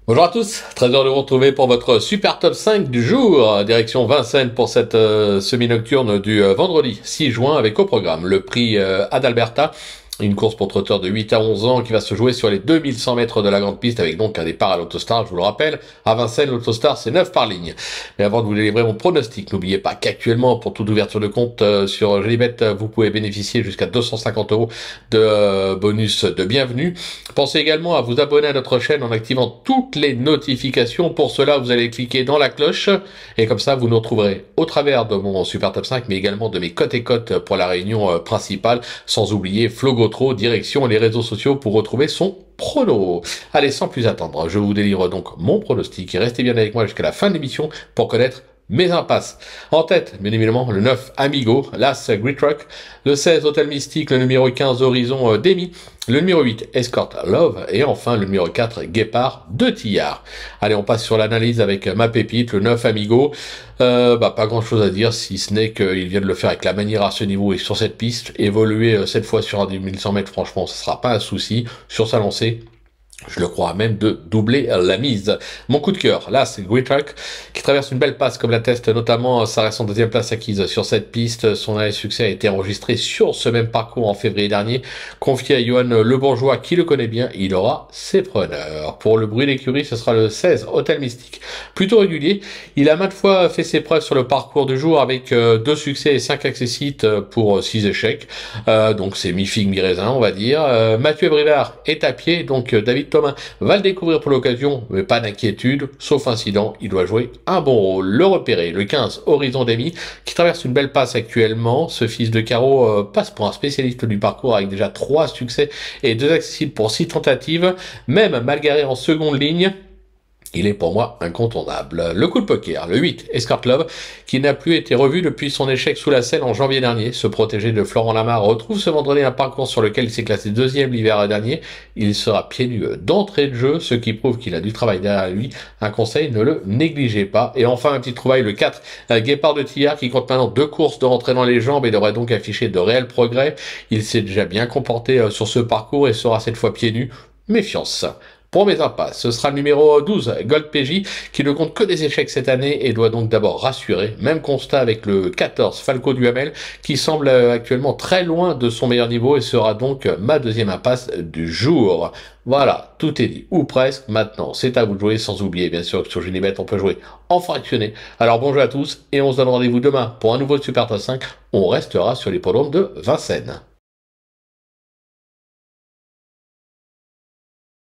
Bonjour à tous, très heureux de vous retrouver pour votre super top 5 du jour, direction Vincennes pour cette semi-nocturne du vendredi 6 juin avec au programme le prix Adalberta, une course pour trotteurs de 8 à 11 ans qui va se jouer sur les 2100 mètres de la grande piste avec donc un départ à l'Autostar, je vous le rappelle. À Vincennes, l'Autostar c'est 9 par ligne. Mais avant de vous délivrer mon pronostic, n'oubliez pas qu'actuellement pour toute ouverture de compte sur Jolibet, vous pouvez bénéficier jusqu'à 250 € de bonus de bienvenue. Pensez également à vous abonner à notre chaîne en activant toutes les notifications. Pour cela, vous allez cliquer dans la cloche et comme ça, vous nous retrouverez au travers de mon super top 5, mais également de mes cotes et cotes pour la réunion principale, sans oublier Flogo direction les réseaux sociaux pour retrouver son prono. Allez, sans plus attendre, je vous délivre donc mon pronostic et restez bien avec moi jusqu'à la fin de l'émission pour connaître mes impasses. En tête, bien évidemment, le 9 Amigo, l'As Great Rock, le 16 Hôtel Mystique, le numéro 15 Horizon Demi, le numéro 8 Escort Love et enfin le numéro 4 Guépard de Tillard. Allez, on passe sur l'analyse avec ma pépite, le 9 Amigo. Pas grand chose à dire si ce n'est qu'il vient de le faire avec la manière à ce niveau et sur cette piste. Évoluer cette fois sur un 2100 mètres, franchement, ce sera pas un souci. Sur sa lancée, je le crois même de doubler la mise. Mon coup de cœur, là, c'est Great Truck, qui traverse une belle passe, comme l'atteste notamment sa récente deuxième place acquise sur cette piste. Son arrêt succès a été enregistré sur ce même parcours en février dernier. Confié à Johan Le Bourgeois, qui le connaît bien, il aura ses preneurs. Pour le bruit d'écurie, ce sera le 16, Hôtel Mystique. Plutôt régulier, il a maintes fois fait ses preuves sur le parcours du jour avec 2 succès et 5 accessites pour 6 échecs. Donc c'est mi-figue, mi-raisin, on va dire. Mathieu Brivard est à pied, donc David Thomas va le découvrir pour l'occasion, mais pas d'inquiétude, sauf incident, il doit jouer un bon rôle. Le repérer, le 15, Horizon Demi, qui traverse une belle passe actuellement. Ce fils de carreau passe pour un spécialiste du parcours avec déjà 3 succès et 2 accessibles pour 6 tentatives. Même malgré en seconde ligne, il est pour moi incontournable. Le coup de poker, le 8, Escort Love, qui n'a plus été revu depuis son échec sous la selle en janvier dernier. Ce protégé de Florent Lamar retrouve ce vendredi un parcours sur lequel il s'est classé deuxième l'hiver dernier. Il sera pieds nus d'entrée de jeu, ce qui prouve qu'il a du travail derrière lui. Un conseil, ne le négligez pas. Et enfin, un petit trouvaille, le 4, Guépard de Tillard, qui compte maintenant 2 courses de rentrée dans les jambes et devrait donc afficher de réels progrès. Il s'est déjà bien comporté sur ce parcours et sera cette fois pieds nus. Méfiance. Pour mes impasses, ce sera le numéro 12, Gold PJ, qui ne compte que des échecs cette année et doit donc d'abord rassurer. Même constat avec le 14, Falco Duhamel, qui semble actuellement très loin de son meilleur niveau et sera donc ma deuxième impasse du jour. Voilà, tout est dit, ou presque. Maintenant, c'est à vous de jouer, sans oublier bien sûr que sur Jolibet, on peut jouer en fractionné. Alors bonjour à tous et on se donne rendez-vous demain pour un nouveau Super Top 5. On restera sur l'hippodrome de Vincennes.